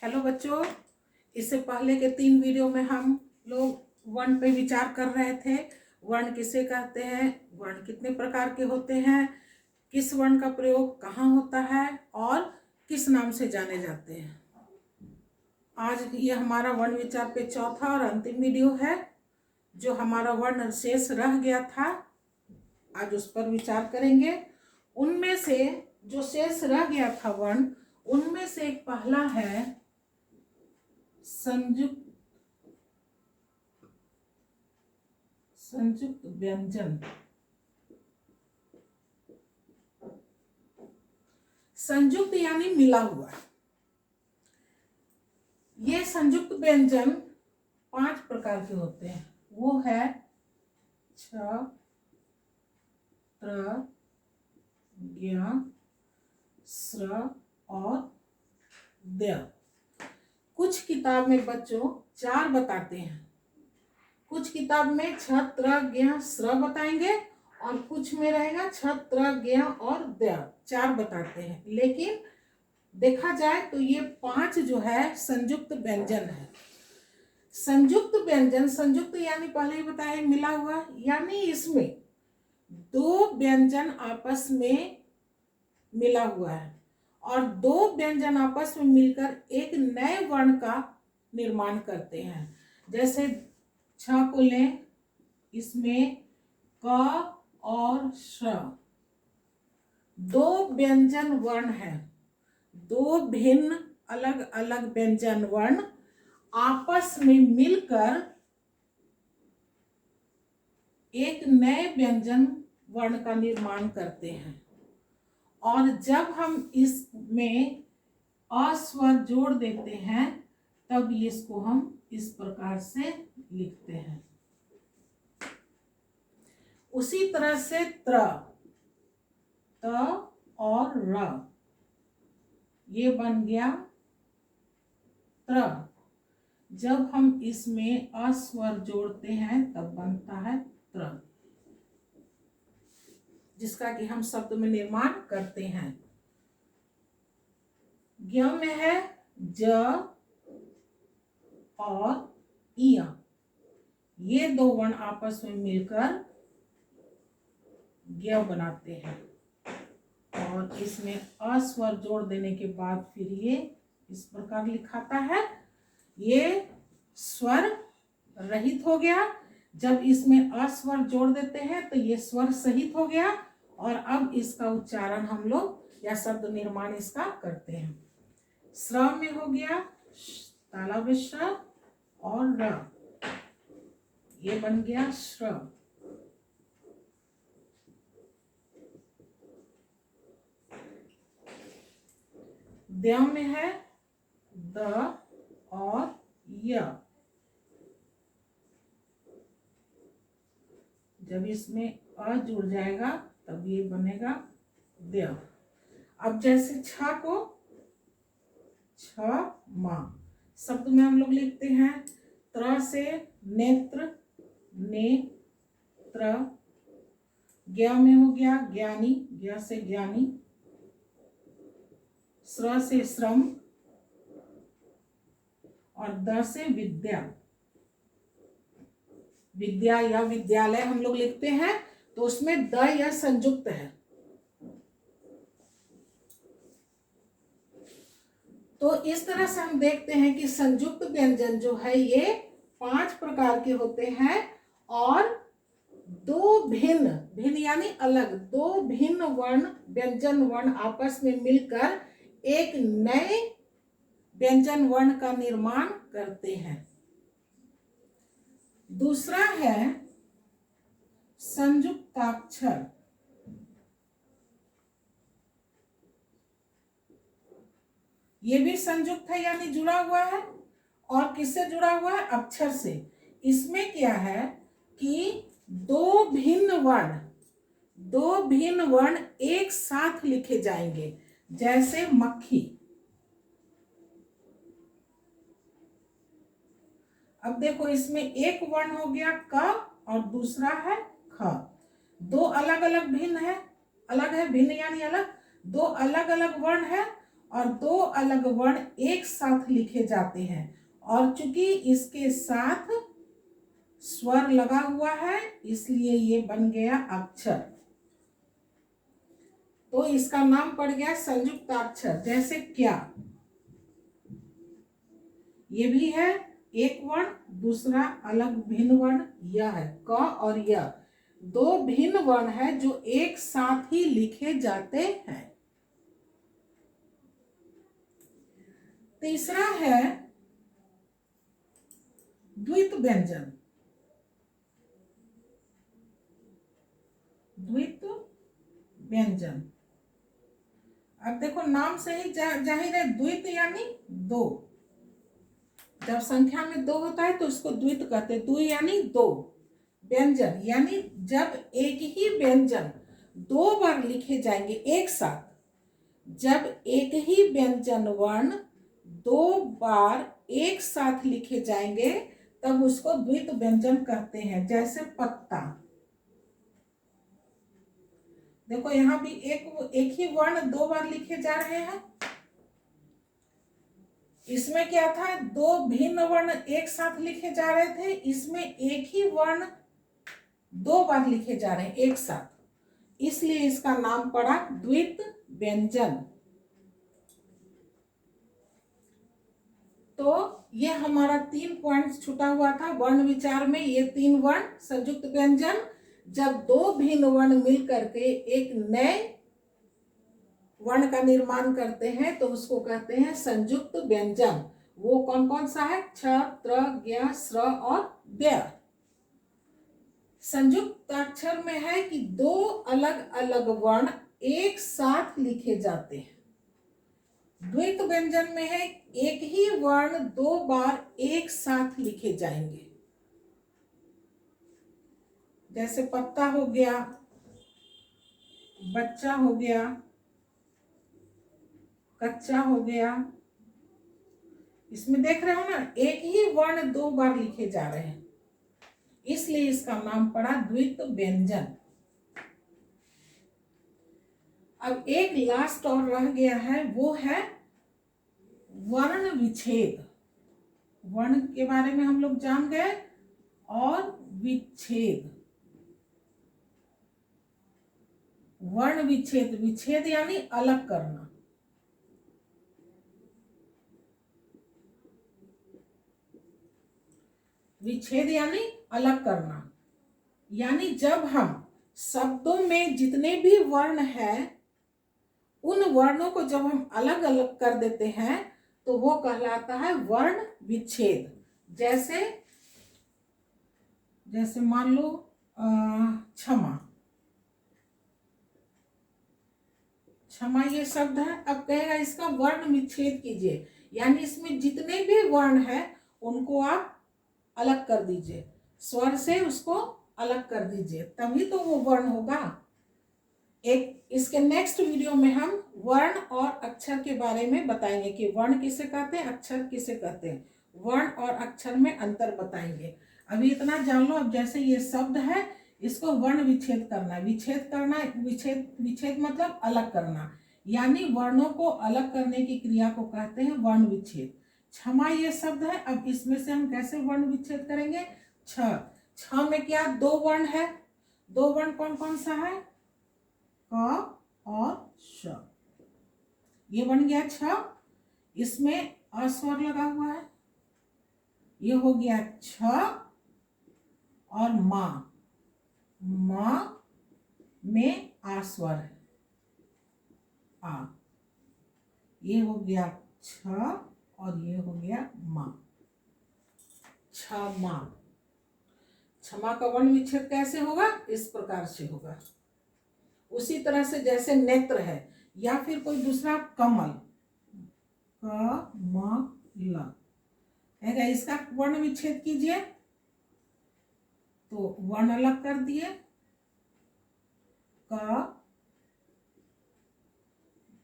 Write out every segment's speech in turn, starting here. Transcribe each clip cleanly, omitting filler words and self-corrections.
Hello बच्चों, इससे पहले के 3 वीडियो में हम लोग वर्ण पे विचार कर रहे थे। वर्ण किसे कहते हैं, वर्ण कितने प्रकार के होते हैं, किस वर्ण का प्रयोग कहाँ होता है और किस नाम से जाने जाते हैं। आज ये हमारा वर्ण विचार पे चौथा और अंतिम वीडियो है। जो हमारा वर्ण शेष रह गया था, आज उस पर विचार करेंगे। उनमें से जो शेष रह गया था वर्ण, उनमें से एक पहला है संयुक्त व्यंजन। संयुक्त यानी मिला हुआ। ये संयुक्त व्यंजन 5 प्रकार के होते हैं। वो है छ, त्र, ज्ञ, स्र और द्य। कुछ किताब में बच्चों 4 बताते हैं, कुछ किताब में छ, त्र, ज्ञ, स्र बताएंगे और कुछ में रहेगा छ, त्र, ज्ञ और द्य 4 बताते हैं। लेकिन देखा जाए तो ये 5 जो है संयुक्त व्यंजन है। संयुक्त व्यंजन, संयुक्त यानी पहले ही बताया मिला हुआ, यानी इसमें 2 व्यंजन आपस में मिला हुआ है और 2 व्यंजन आपस में मिलकर एक नए वर्ण का निर्माण करते हैं। जैसे छ को लें, इसमें क और श 2 व्यंजन वर्ण है। 2 भिन्न अलग अलग व्यंजन वर्ण आपस में मिलकर एक नए व्यंजन वर्ण का निर्माण करते हैं। और जब हम इसमें अस्वर जोड़ देते हैं तब इसको हम इस प्रकार से लिखते हैं। उसी तरह से त्र, त और र, ये बन गया त्र। जब हम इसमें अस्वर जोड़ते हैं तब बनता है त्र, जिसका कि हम शब्द में निर्माण करते हैं। ज्ञ में है ज और इय। ये 2 वर्ण आपस में मिलकर ज्ञ बनाते हैं और इसमें अस्वर जोड़ देने के बाद फिर ये इस प्रकार लिखाता है। ये स्वर रहित हो गया। जब इसमें अस्वर जोड़ देते हैं तो ये स्वर सहित हो गया और अब इसका उच्चारण हम लोग या शब्द निर्माण इसका करते हैं। स्र में हो गया तालव्य श और र, ये बन गया श्र। द्य में है द और य। जब इसमें अ जुड़ जाएगा तब ये बनेगा द्य। अब जैसे छ को छ मा शब्द में हम लोग लिखते हैं। त्र से नेत्र, ने त्र। ज्ञ में हो गया ज्ञानी, ज्ञ से ज्ञानी। स्र से श्रम और द से विद्या। विद्या या विद्यालय हम लोग लिखते हैं तो उसमें द या संयुक्त है। तो इस तरह से हम देखते हैं कि संयुक्त व्यंजन जो है ये 5 प्रकार के होते हैं और 2 भिन्न भिन्न यानी अलग 2 भिन्न वर्ण व्यंजन वर्ण आपस में मिलकर एक नए व्यंजन वर्ण का निर्माण करते हैं। दूसरा है संयुक्ताक्षर। ये भी संयुक्त है यानी जुड़ा हुआ है। और किससे जुड़ा हुआ है? अक्षर से। इसमें क्या है कि 2 भिन्न वर्ण एक साथ लिखे जाएंगे। जैसे मक्खी। अब देखो इसमें एक वर्ण हो गया क और दूसरा है ख। 2 अलग अलग भिन्न है, अलग है भिन्न यानी अलग, 2 अलग अलग वर्ण है और दो अलग वर्ण एक साथ लिखे जाते हैं, और चूंकि इसके साथ स्वर लगा हुआ है इसलिए ये बन गया अक्षर। तो इसका नाम पड़ गया संयुक्ताक्षर। जैसे क्या, ये भी है एक वर्ण, दूसरा अलग भिन्न वर्ण यह है। क और य दो भिन्न वर्ण है जो एक साथ ही लिखे जाते हैं। तीसरा है द्वित व्यंजन। द्वित व्यंजन, अब देखो नाम से ही जाहिर है, द्वित यानी दो। जब संख्या में दो होता है तो उसको द्वित कहते हैं। द्वि यानी दो, व्यंजन यानी जब एक ही व्यंजन दो बार लिखे जाएंगे एक साथ। जब एक ही व्यंजन वर्ण दो बार एक साथ लिखे जाएंगे तब उसको द्वित व्यंजन कहते हैं। जैसे पत्ता, देखो यहाँ भी एक ही वर्ण दो बार लिखे जा रहे हैं। इसमें क्या था, दो भिन्न वर्ण एक साथ लिखे जा रहे थे, इसमें एक ही वर्ण दो बार लिखे जा रहे हैं एक साथ, इसलिए इसका नाम पड़ा द्वित व्यंजन। तो ये हमारा 3 पॉइंट्स छूटा हुआ था वर्ण विचार में। ये 3 वर्ण संयुक्त व्यंजन, जब दो भिन्न वर्ण मिल करके एक नए वर्ण का निर्माण करते हैं तो उसको कहते हैं संयुक्त व्यंजन। वो कौन कौन सा है, क्ष, त्र, ज्ञ, स्र और व्य। संयुक्ताक्षर में है कि दो अलग अलग वर्ण एक साथ लिखे जाते हैं। द्वित व्यंजन में है एक ही वर्ण दो बार एक साथ लिखे जाएंगे। जैसे पत्ता हो गया, बच्चा हो गया, कच्चा हो गया। इसमें देख रहे हो ना, एक ही वर्ण दो बार लिखे जा रहे हैं, इसलिए इसका नाम पड़ा द्वित व्यंजन। अब एक लास्ट और रह गया है, वो है वर्ण विच्छेद। वर्ण के बारे में हम लोग जान गए, और विच्छेद। वर्ण विच्छेद, विच्छेद यानी अलग करना। विच्छेद यानी अलग करना, यानी जब हम शब्दों में जितने भी वर्ण हैं उन वर्णों को जब हम अलग अलग कर देते हैं तो वो कहलाता है वर्ण विच्छेद। जैसे जैसे मान लो क्षमा, क्षमा ये शब्द है। अब कहेगा इसका वर्ण विच्छेद कीजिए, यानी इसमें जितने भी वर्ण हैं उनको आप अलग कर दीजिए, स्वर से उसको अलग कर दीजिए, तभी तो वो वर्ण होगा। एक इसके नेक्स्ट वीडियो में हम वर्ण और अक्षर के बारे में बताएंगे कि वर्ण किसे कहते हैं, अक्षर किसे कहते हैं। वर्ण और अक्षर में अंतर बताएंगे। अभी इतना जान लो। अब जैसे ये शब्द है, इसको वर्ण विच्छेद करना है। विच्छेद करना, विच्छेद मतलब अलग करना, यानी वर्णों को अलग करने की क्रिया को कहते हैं वर्ण विच्छेद। क्षमा ये शब्द है, अब इसमें से हम कैसे वर्ण विच्छेद करेंगे। छ में क्या, दो वर्ण है। दो वर्ण कौन कौन सा है, क और श। ये बन गया छ, इसमें अस्वर लगा हुआ है, ये हो गया छ। और माँ, माँ में आस्वर है, आ। ये हो गया छ और ये हो गया माँ, क्षमा। क्षमा का वर्ण विच्छेद कैसे होगा, इस प्रकार से होगा। उसी तरह से जैसे नेत्र है या फिर कोई दूसरा कमल, कमल है, इसका वर्ण विच्छेद कीजिए तो वर्ण अलग कर दिए, क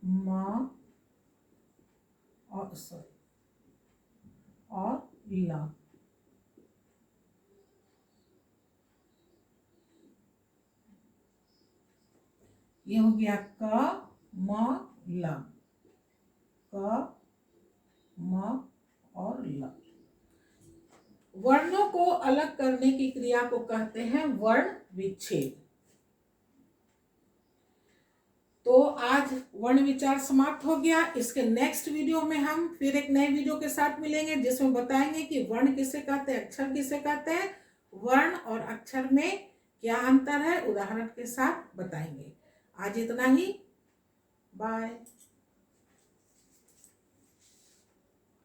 म और ला। ये हो गया क म ला। क, म और ल। वर्णों को अलग करने की क्रिया को कहते हैं वर्ण विच्छेद। तो आज वर्ण विचार समाप्त हो गया। इसके नेक्स्ट वीडियो में हम फिर एक नए वीडियो के साथ मिलेंगे, जिसमें बताएंगे कि वर्ण किसे कहते हैं, अक्षर किसे कहते हैं, वर्ण और अक्षर में क्या अंतर है, उदाहरण के साथ बताएंगे। आज इतना ही, बाय।